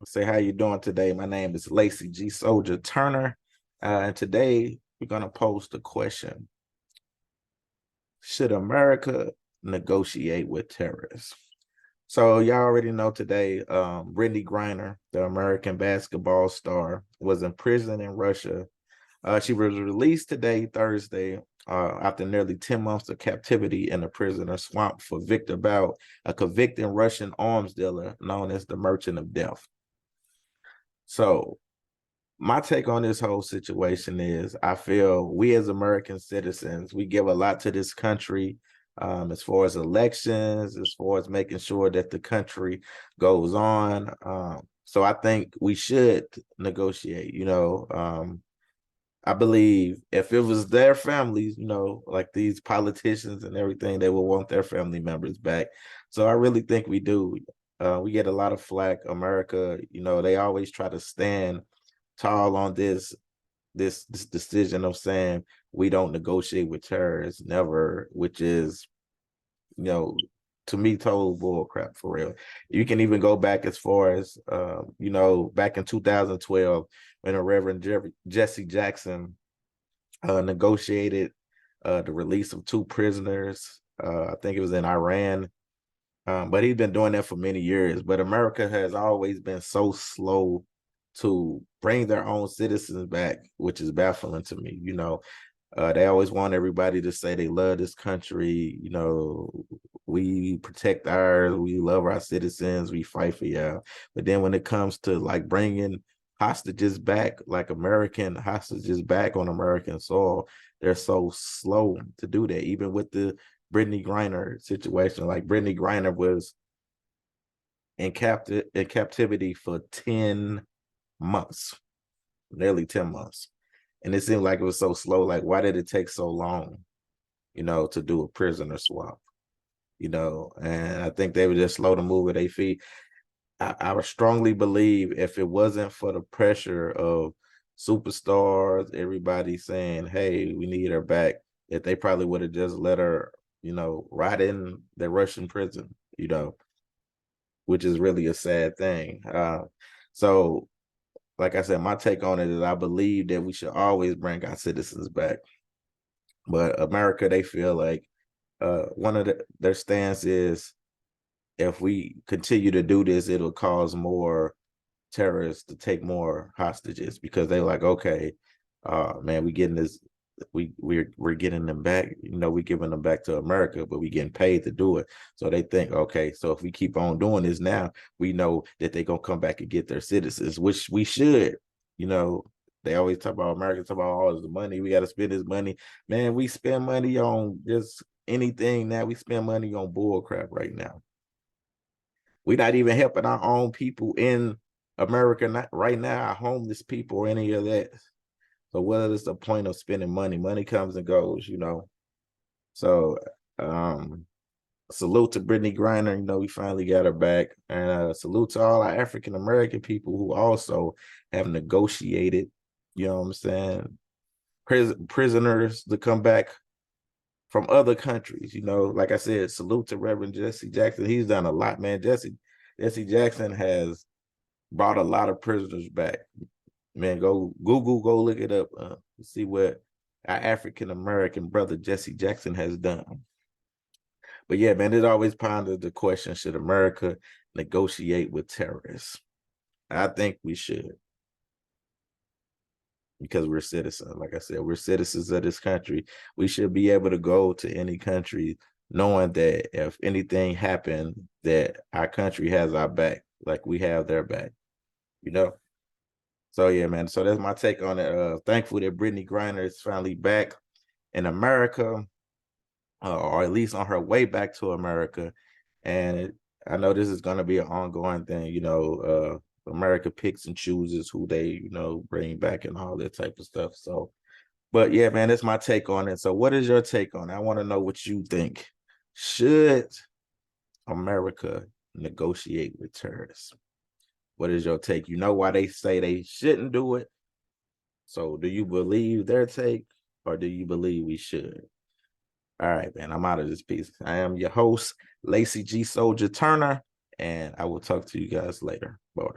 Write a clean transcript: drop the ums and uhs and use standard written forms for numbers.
Say how you doing today. My name is Lacey G. Souldier Turner, and today we're gonna pose the question: should America negotiate with terrorists? So y'all already know today, Brittney Griner, the American basketball star, was in prison in Russia. She was released today, Thursday, after nearly 10 months of captivity in a prisoner swamp for Victor Bout, a convicted Russian arms dealer known as the Merchant of Death. So my take on this whole situation is I feel we as American citizens, we give a lot to this country, as far as elections, as far as making sure that the country goes on. So I think we should negotiate. I believe if it was their families, like these politicians and everything, they would want their family members back. So I really think we do. We get a lot of flack. America, they always try to stand tall on this decision of saying we don't negotiate with terrorists, never, which is, you know, to me, total bull crap for real. You can even go back as far as, back in 2012 when the Reverend Jesse Jackson negotiated the release of two prisoners. I think it was in Iran. But he's been doing that for many years. But America has always been so slow to bring their own citizens back, which is baffling to me. They always want everybody to say they love this country. We protect ours, we love our citizens, we fight for y'all. But then when it comes to like bringing hostages back, like American hostages back on American soil, they're so slow to do that. Even with the Brittney Griner situation, like Brittney Griner was in captivity for 10 months, nearly 10 months. And it seemed like it was so slow. Like, why did it take so long, to do a prisoner swap? And I think they were just slow to move with their feet. I would strongly believe if it wasn't for the pressure of superstars, everybody saying, hey, we need her back, that they probably would have just let her, rot in the Russian prison, which is really a sad thing. So, like I said, my take on it is I believe that we should always bring our citizens back. But America, they feel like one of their stance is if we continue to do this, it'll cause more terrorists to take more hostages because they're like, okay, man, we're getting them back. We're giving them back to America, but we getting paid to do it. So they think, okay, so if we keep on doing this now, we know that they're gonna come back and get their citizens, which we should. They always talk about Americans talk about all the money. We got to spend this money. Man, we spend money on just anything now. We spend money on bull crap right now. We're not even helping our own people in America not right now, our homeless people or any of that. So what is the point of spending money? Money comes and goes, So salute to Brittney Griner. We finally got her back. And salute to all our African American people who also have negotiated, you know what I'm saying, prisoners to come back from other countries. Like I said, salute to Reverend Jesse Jackson. He's done a lot, man. Jesse Jackson has brought a lot of prisoners back. Man, go Google, go look it up, see what our African American brother Jesse Jackson has done. But yeah, man, it always pondered the question: should America negotiate with terrorists? I think we should, because we're citizens. Like I said, we're citizens of this country. We should be able to go to any country knowing that if anything happened, that our country has our back, like we have their back, So yeah, man. So that's my take on it. Thankful that Brittney Griner is finally back in America, or at least on her way back to America. And I know this is going to be an ongoing thing. America picks and chooses who they, bring back and all that type of stuff. So, but yeah, man, that's my take on it. So what is your take on it? I want to know what you think. Should America negotiate with terrorists? What is your take? You know why they say they shouldn't do it. So do you believe their take, or do you believe we should? All right, man, I'm out of this piece. I am your host, Lacey G. Souldier Turner, and I will talk to you guys later. Bye.